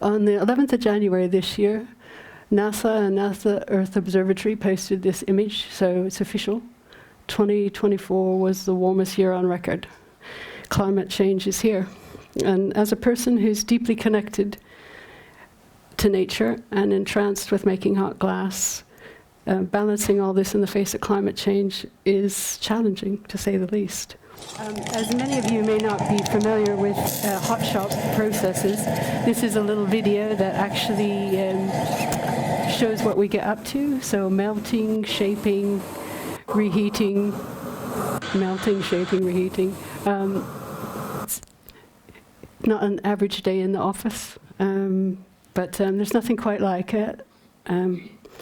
On the 11th of January this year, NASA and NASA Earth Observatory posted this image, so it's official. 2024 was the warmest year on record. Climate change is here. And as a person who's deeply connected to nature and entranced with making hot glass, balancing all this in the face of climate change is challenging, to say the least. As many of you may not be familiar with hot shop processes, this is a little video that actually shows what we get up to. So melting, shaping, reheating, melting, shaping, reheating. It's not an average day in the office, but there's nothing quite like it.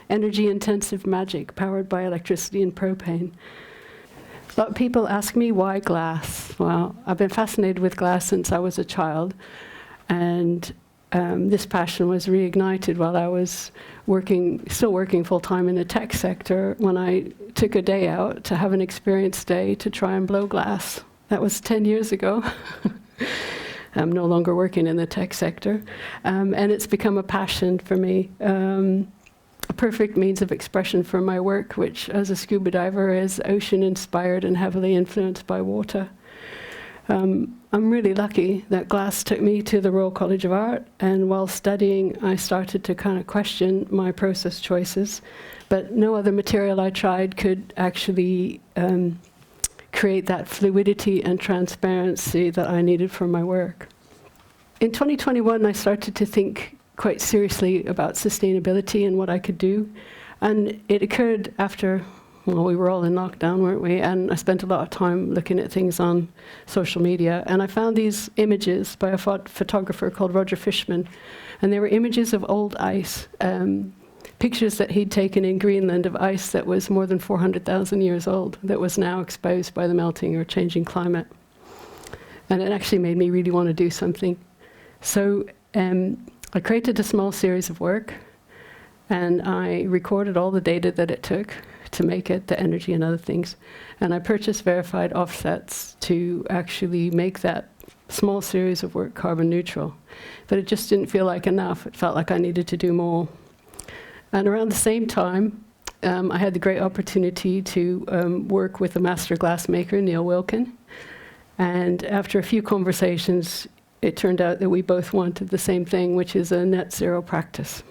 Energy-intensive magic powered by electricity and propane. A lot of people ask me why glass. Well, I've been fascinated with glass since I was a child, and this passion was reignited while I was still working full-time in the tech sector, when I took a day out to have an experience day to try and blow glass. That was 10 years ago. I'm no longer working in the tech sector, and it's become a passion for me. A perfect means of expression for my work, which as a scuba diver is ocean-inspired and heavily influenced by water. I'm really lucky that glass took me to the Royal College of Art, and while studying I started to kind of question my process choices, but no other material I tried could actually create that fluidity and transparency that I needed for my work. In 2021 I started to think quite seriously about sustainability and what I could do. And it occurred after, well, we were all in lockdown, weren't we? And I spent a lot of time looking at things on social media. And I found these images by a photographer called Roger Fishman. And they were images of old ice, pictures that he'd taken in Greenland of ice that was more than 400,000 years old, that was now exposed by the melting or changing climate. And it actually made me really want to do something. So I created a small series of work, and I recorded all the data that it took to make it, the energy and other things. And I purchased verified offsets to actually make that small series of work carbon neutral. But it just didn't feel like enough. It felt like I needed to do more. And around the same time, I had the great opportunity to work with a master glassmaker, Neil Wilkin. And after a few conversations, it turned out that we both wanted the same thing, which is a net zero practice.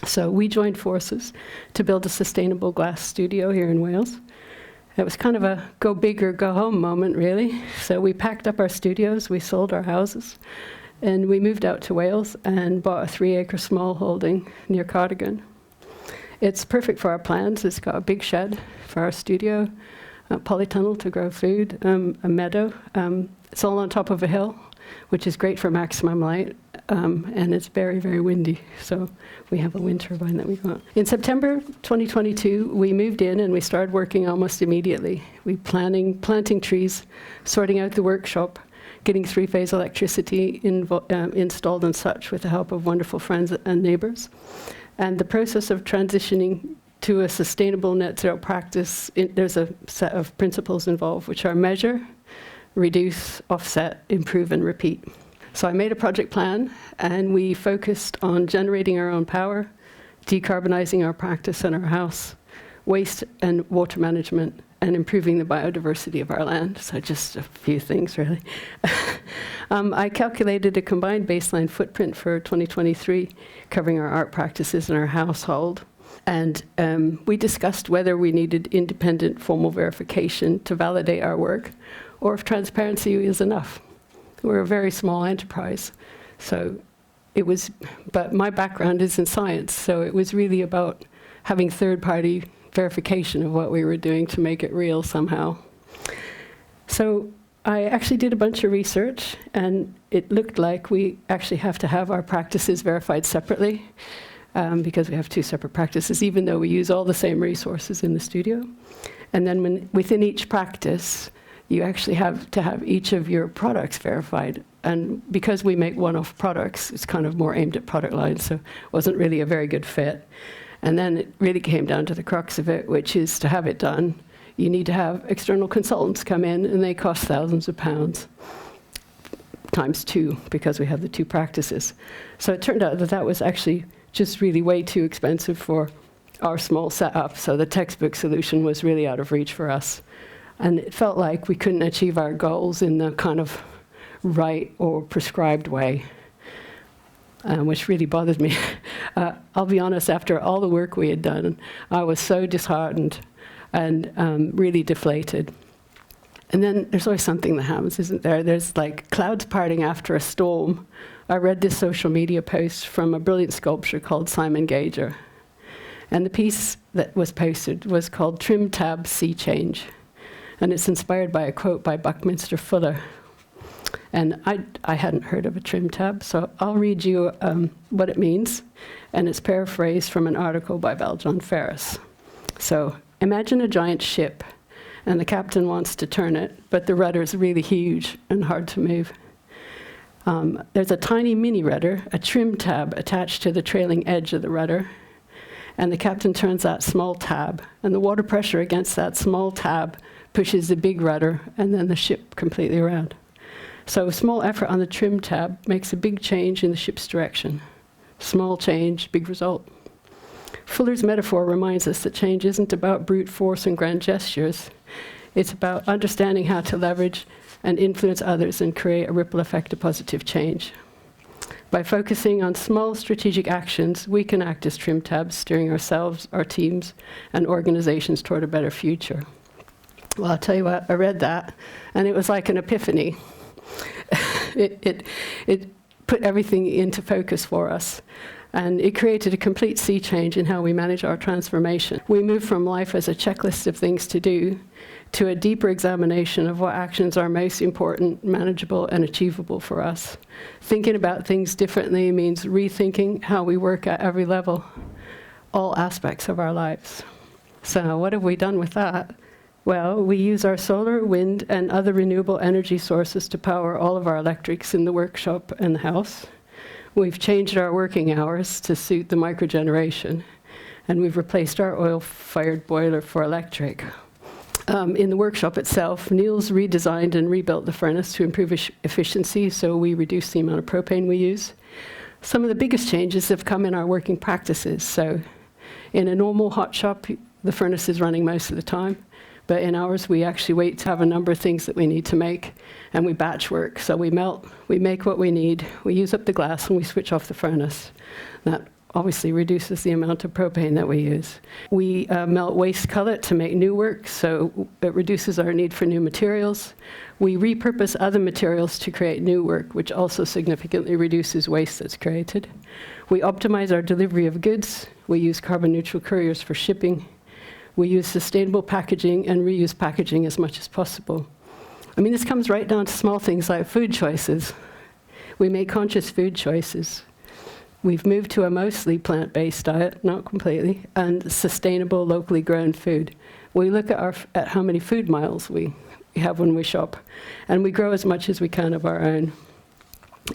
So we joined forces to build a sustainable glass studio here in Wales. It was kind of a go big or go home moment, really. So we packed up our studios, we sold our houses, and we moved out to Wales and bought a 3-acre small holding near Cardigan. It's perfect for our plans. It's got a big shed for our studio, a polytunnel to grow food, a meadow. It's all on top of a hill, which is great for maximum light, and it's very, very windy. So we have a wind turbine that we got. In September 2022, we moved in and we started working almost immediately. We planting trees, sorting out the workshop, getting 3-phase electricity installed and such with the help of wonderful friends and neighbors. And the process of transitioning to a sustainable net zero practice, there's a set of principles involved, which are measure, reduce, offset, improve, and repeat. So I made a project plan, and we focused on generating our own power, decarbonizing our practice and our house, waste and water management, and improving the biodiversity of our land. So just a few things, really. I calculated a combined baseline footprint for 2023, covering our art practices and our household. And we discussed whether we needed independent formal verification to validate our work, or if transparency is enough. We're a very small enterprise, so it was, but my background is in science, so it was really about having third-party verification of what we were doing to make it real somehow. So I actually did a bunch of research, and it looked like we actually have to have our practices verified separately, because we have 2 separate practices, even though we use all the same resources in the studio. And then within each practice, you actually have to have each of your products verified. And because we make one-off products, it's kind of more aimed at product lines, so it wasn't really a very good fit. And then it really came down to the crux of it, which is to have it done, you need to have external consultants come in, and they cost thousands of pounds. times 2 because we have the 2 practices. So it turned out that that was actually just really way too expensive for our small setup. So the textbook solution was really out of reach for us. And it felt like we couldn't achieve our goals in the kind of right or prescribed way, which really bothered me. I'll be honest, after all the work we had done, I was so disheartened and really deflated. And then there's always something that happens, isn't there? There's like clouds parting after a storm. I read this social media post from a brilliant sculptor called Simon Gager. And the piece that was posted was called Trim Tab Sea Change. And it's inspired by a quote by Buckminster Fuller. And I hadn't heard of a trim tab, so I'll read you what it means. And it's paraphrased from an article by John Ferris. So imagine a giant ship, and the captain wants to turn it, but the rudder is really huge and hard to move. There's a tiny mini rudder, a trim tab attached to the trailing edge of the rudder, and the captain turns that small tab, and the water pressure against that small tab pushes the big rudder, and then the ship completely around. So a small effort on the trim tab makes a big change in the ship's direction. Small change, big result. Fuller's metaphor reminds us that change isn't about brute force and grand gestures. It's about understanding how to leverage and influence others and create a ripple effect of positive change. By focusing on small strategic actions, we can act as trim tabs, steering ourselves, our teams, and organizations toward a better future. Well, I'll tell you what, I read that, and it was like an epiphany. It put everything into focus for us, and it created a complete sea change in how we manage our transformation. We moved from life as a checklist of things to do to a deeper examination of what actions are most important, manageable, and achievable for us. Thinking about things differently means rethinking how we work at every level, all aspects of our lives. So what have we done with that? Well, we use our solar, wind, and other renewable energy sources to power all of our electrics in the workshop and the house. We've changed our working hours to suit the microgeneration, and we've replaced our oil-fired boiler for electric. In the workshop itself, Neil's redesigned and rebuilt the furnace to improve efficiency, so we reduce the amount of propane we use. Some of the biggest changes have come in our working practices. So in a normal hot shop, the furnace is running most of the time. But in ours, we actually wait to have a number of things that we need to make, and we batch work. So we melt, we make what we need, we use up the glass, and we switch off the furnace. That obviously reduces the amount of propane that we use. We melt waste cullet to make new work, so it reduces our need for new materials. We repurpose other materials to create new work, which also significantly reduces waste that's created. We optimize our delivery of goods. We use carbon-neutral couriers for shipping. We use sustainable packaging and reuse packaging as much as possible. I mean, this comes right down to small things like food choices. We make conscious food choices. We've moved to a mostly plant-based diet, not completely, and sustainable, locally grown food. We look at how many food miles we have when we shop, and we grow as much as we can of our own.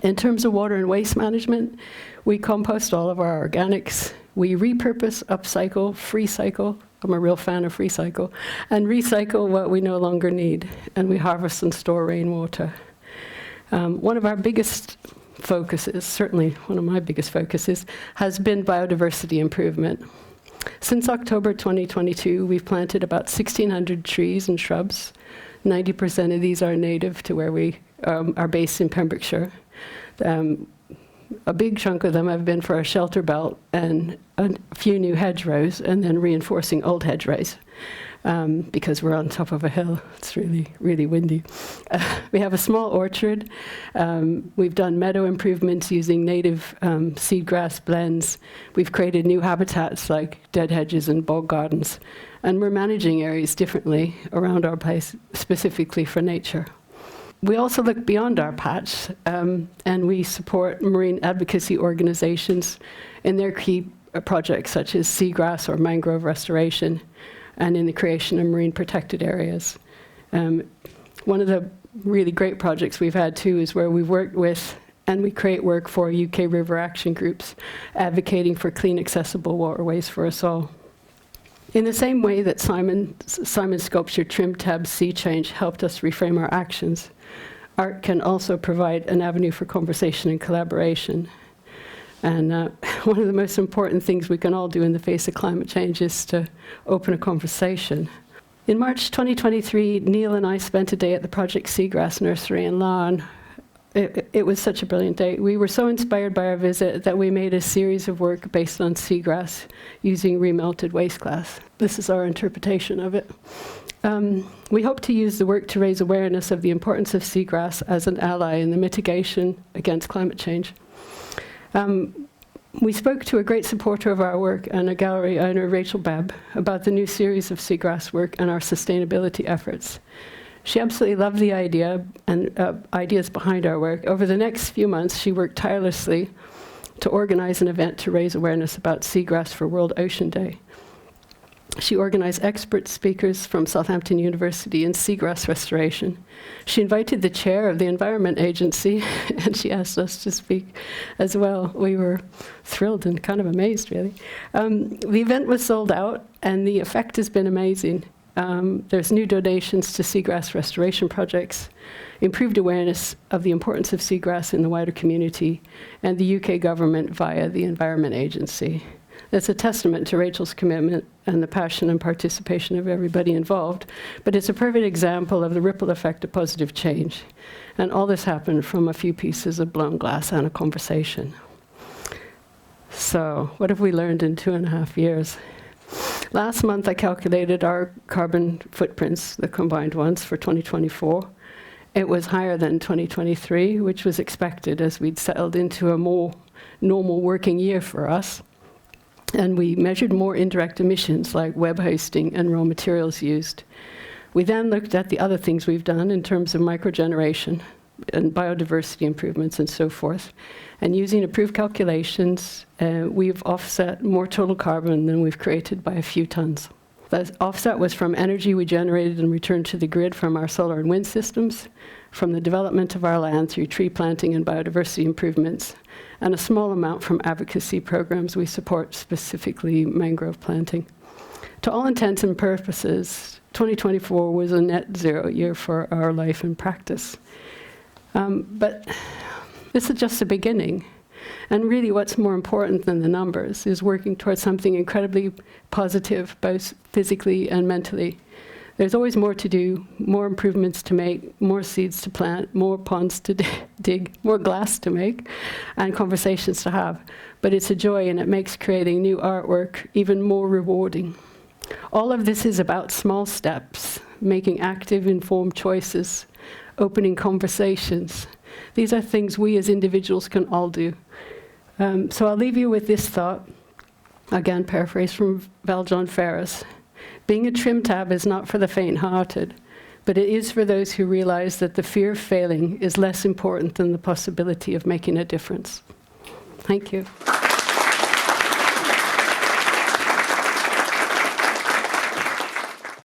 In terms of water and waste management, we compost all of our organics. We repurpose, upcycle, free cycle. I'm a real fan of free cycle. And recycle what we no longer need. And we harvest and store rainwater. One of our biggest focuses, certainly one of my biggest focuses, has been biodiversity improvement. Since October 2022, we've planted about 1,600 trees and shrubs. 90% of these are native to where we are based in Pembrokeshire. A big chunk of them have been for a shelter belt and a few new hedgerows, and then reinforcing old hedgerows because we're on top of a hill. It's really, really windy. We have a small orchard. We've done meadow improvements using native seedgrass blends. We've created new habitats like dead hedges and bog gardens. And we're managing areas differently around our place, specifically for nature. We also look beyond our patch, and we support marine advocacy organizations in their key projects such as seagrass or mangrove restoration, and in the creation of marine protected areas. One of the really great projects we've had too is where we've worked with, and we create work for UK river action groups, advocating for clean, accessible waterways for us all. In the same way that Simon's sculpture Trim Tab Sea Change helped us reframe our actions, art can also provide an avenue for conversation and collaboration. And one of the most important things we can all do in the face of climate change is to open a conversation. In March 2023, Neil and I spent a day at the Project Seagrass Nursery in Larne. It was such a brilliant day. We were so inspired by our visit that we made a series of work based on seagrass using remelted waste glass. This is our interpretation of it. We hope to use the work to raise awareness of the importance of seagrass as an ally in the mitigation against climate change. We spoke to a great supporter of our work and a gallery owner, Rachel Babb, about the new series of seagrass work and our sustainability efforts. She absolutely loved the idea and ideas behind our work. Over the next few months, she worked tirelessly to organize an event to raise awareness about seagrass for World Ocean Day. She organized expert speakers from Southampton University in seagrass restoration. She invited the chair of the Environment Agency, and she asked us to speak as well. We were thrilled and kind of amazed, really. The event was sold out, and the effect has been amazing. There's new donations to seagrass restoration projects, improved awareness of the importance of seagrass in the wider community, and the UK government via the Environment Agency. It's a testament to Rachel's commitment and the passion and participation of everybody involved, but it's a perfect example of the ripple effect of positive change. And all this happened from a few pieces of blown glass and a conversation. So, what have we learned in 2.5 years? Last month, I calculated our carbon footprints, the combined ones, for 2024. It was higher than 2023, which was expected as we'd settled into a more normal working year for us. And we measured more indirect emissions like web hosting and raw materials used. We then looked at the other things we've done in terms of microgeneration and biodiversity improvements and so forth. And using approved calculations, we've offset more total carbon than we've created by a few tons. The offset was from energy we generated and returned to the grid from our solar and wind systems, from the development of our land through tree planting and biodiversity improvements, and a small amount from advocacy programs we support, specifically mangrove planting. To all intents and purposes, 2024 was a net zero year for our life and practice. But this is just the beginning. And really what's more important than the numbers is working towards something incredibly positive, both physically and mentally. There's always more to do, more improvements to make, more seeds to plant, more ponds to dig, more glass to make, and conversations to have. But it's a joy, and it makes creating new artwork even more rewarding. All of this is about small steps, making active, informed choices, opening conversations. These are things we as individuals can all do. So I'll leave you with this thought, again paraphrased from Val John Ferris. Being a trim tab is not for the faint-hearted, but it is for those who realize that the fear of failing is less important than the possibility of making a difference. Thank you.